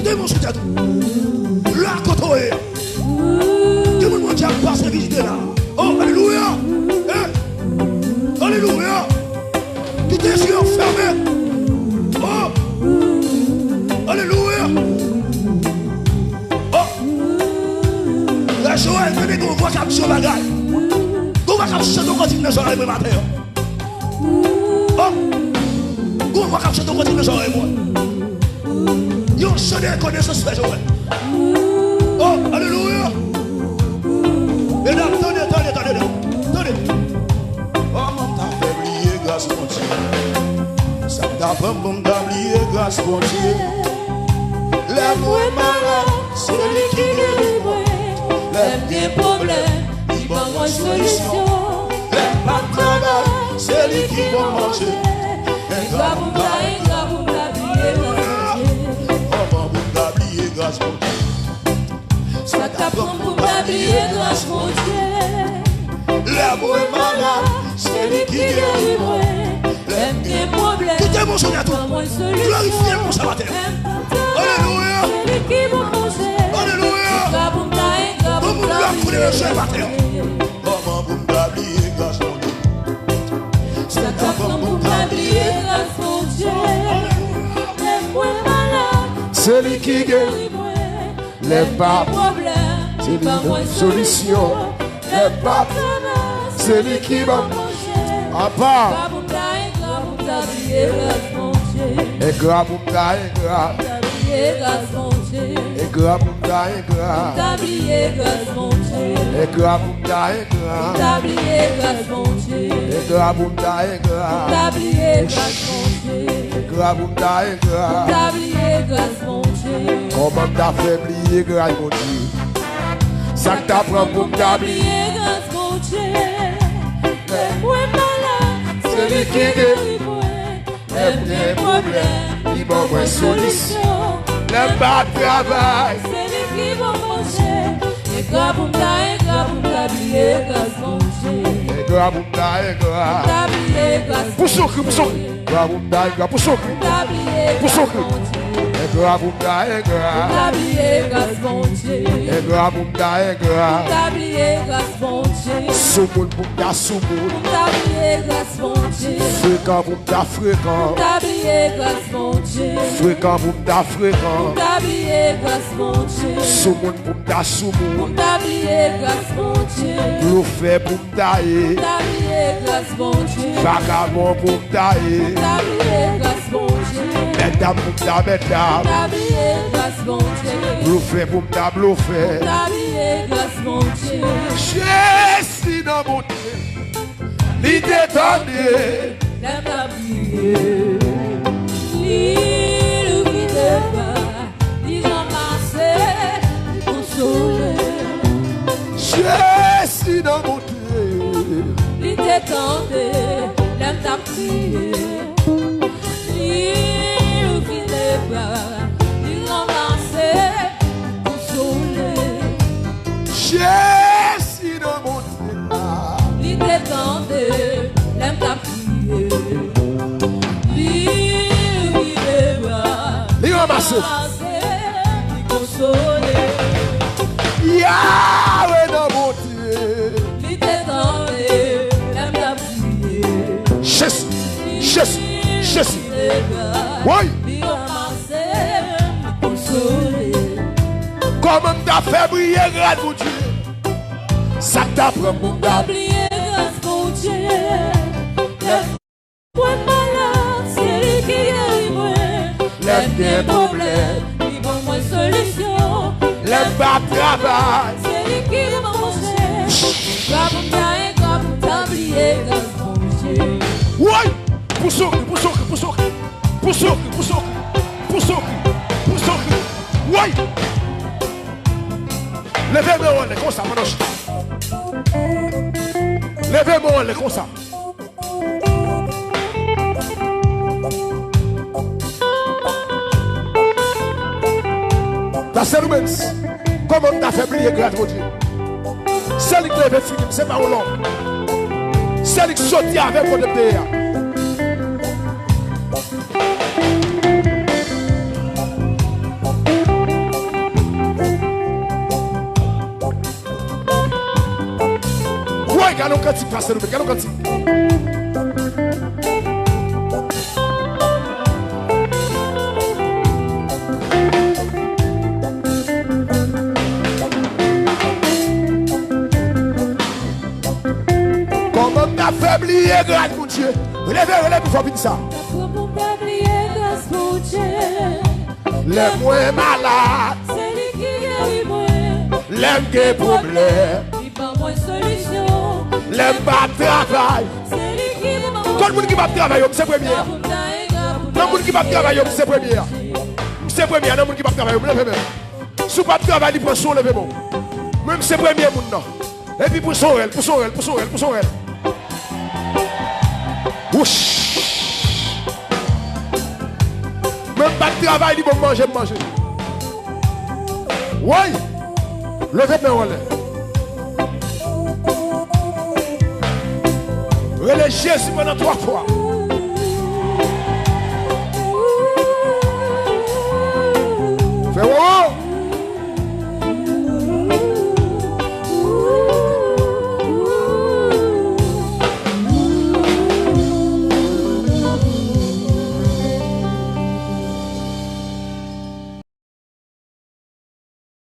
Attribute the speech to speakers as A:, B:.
A: Démon sur tout. Là, quand est. Tout le monde qui a passé visiter là. Oh, alléluia. Alléluia. Tout est sur fermé. Oh. Alléluia. Oh. La joie est venue qu'on voit comme sur la gaille. Qu'on voit comme sur ton continent dans soleil le matin. Oh. Qu'on voit comme sur ton continent dans soleil moi. Yon sonné connaissance fait jouer. Oh, alléluia. Mesdames, attendez. Oh, mon t'a fait briller grâce mon Dieu. Ça t'a fait bon d'oublier grâce mon Dieu. Les mots malades, c'est lui qui guérit.
B: Les problèmes, il va avoir une solution.
A: Les pas de travail, c'est lui qui va manger.
B: Il va vous briller grâce mon Dieu.
A: Oh, mon d'oublier grâce mon Dieu.
B: Ça t'apprend pour t'habiller grâce mon Dieu.
A: L'amour est malade, c'est lui qui guérit.
B: Même tes problèmes,
A: tout est bon sur la tour. Glorifiez mon sabbateur. Alléluia.
B: c'est lui qui va manger.
A: Alléluia. Comment vous l'avez le sabbateur? Comment vous m'oubliez grâce mon Dieu?
B: Ça t'apprend pour t'habiller grâce mon Dieu. Les moins malades,
C: C'est lui qui guérit. Les papes,
B: problèmes,
C: c'est une solution. Les papes, c'est lui qui va à part. Et grave ou ta et grave. Et grave ou ta et grave. Et grave ou ta et grave. Et grave ou ta et grave. Et grave ou ta et grave. Comment t'as fait oublier grâce mon Dieu? Ça que t'apprends pour t'oublier. C'est lui qui guérit. Les problèmes, il va moins solution. Les pas de travail.
B: C'est lui qui va manger. Et grave ou t'habiller grâce mon Dieu.
C: Et grave ou ta et grave.
B: T'habiller grâce mon Dieu.
C: Pour ce grave ou ta et grave. Pour ce
B: T'habiller grâce mon Dieu.
C: et grave ou ta et grave.
B: T'habiller grâce mon Dieu.
C: Et grave ou ta et grave.
B: T'habiller grâce mon Dieu.
C: Soumoun pour ta soumoun.
B: T'habiller grâce mon Dieu.
C: Fréquent pour ta fréquent.
B: T'habiller grâce mon Dieu.
C: Fréquent pour ta fréquent.
B: T'habiller grâce mon Dieu.
C: Soumoun pour ta soumoun.
B: T'habiller grâce mon Dieu.
C: Bluffé pour ta et.
B: T'habiller grâce mon Dieu.
C: Vagabond pour ta et.
B: T'habiller grâce mon Dieu.
C: Mesdames pour ta mesdames.
B: T'habiller grâce mon Dieu.
C: Bluffé pour ta bluffé.
B: T'habiller grâce mon Dieu.
C: Jésus dans mon Dieu. L'idée tendue.
B: L'aime t'habiller. L'île qui débat. L'île embrassée. Consolée.
C: Jésus dans mon Dieu.
B: L'île détendue. L'aime t'habiller. L'île qui débat. L'île embrassée. Consolée.
C: Jésus dans mon Dieu.
B: L'île détendue. L'aime t'habiller. L'île qui débat.
C: L'île ramassée.
B: Consolée.
C: Yahweh dans mon Dieu.
B: L'île détendue. L'aime t'habiller.
C: Jésus. Jésus. Jésus. Oui. Comment t'as fait briller grâce mon Dieu? Ça t'apprend pour t'oublier. Les problèmes, les bas travail. Oui. Pour sourire. Oui. Levez-moi les comme ça, manoche. Levez-moi les comme ça. La servance, comment t'as fait briller grâce mon Dieu? Celle qui lève Philippe, c'est pas au long. Celle qui sortit avec mon pays. cantique, pasteur, quel cantique? Comment t'as fait oublier grâce mon Dieu? Relève pour faire ça.
B: Comment t'as oublié grâce mon Dieu?
C: Les moins malades,
B: C'est lui qui guérit moi.
C: les des problèmes,
B: Il pas moins solution.
C: les pas travail.
B: C'est lui qui m'a
C: Tout le monde qui va travailler, c'est premier. Non, le monde qui va travailler, c'est premier. C'est premier, non, le monde qui va travailler, levez même. Si vous ne pas travailler, pour son lever bon. Même c'est premier monde non. Et puis pour son elle. Ouch. Même pas de travail, il va manger. Oui. Levez mes relais. Relais Jésus pendant 3 fois.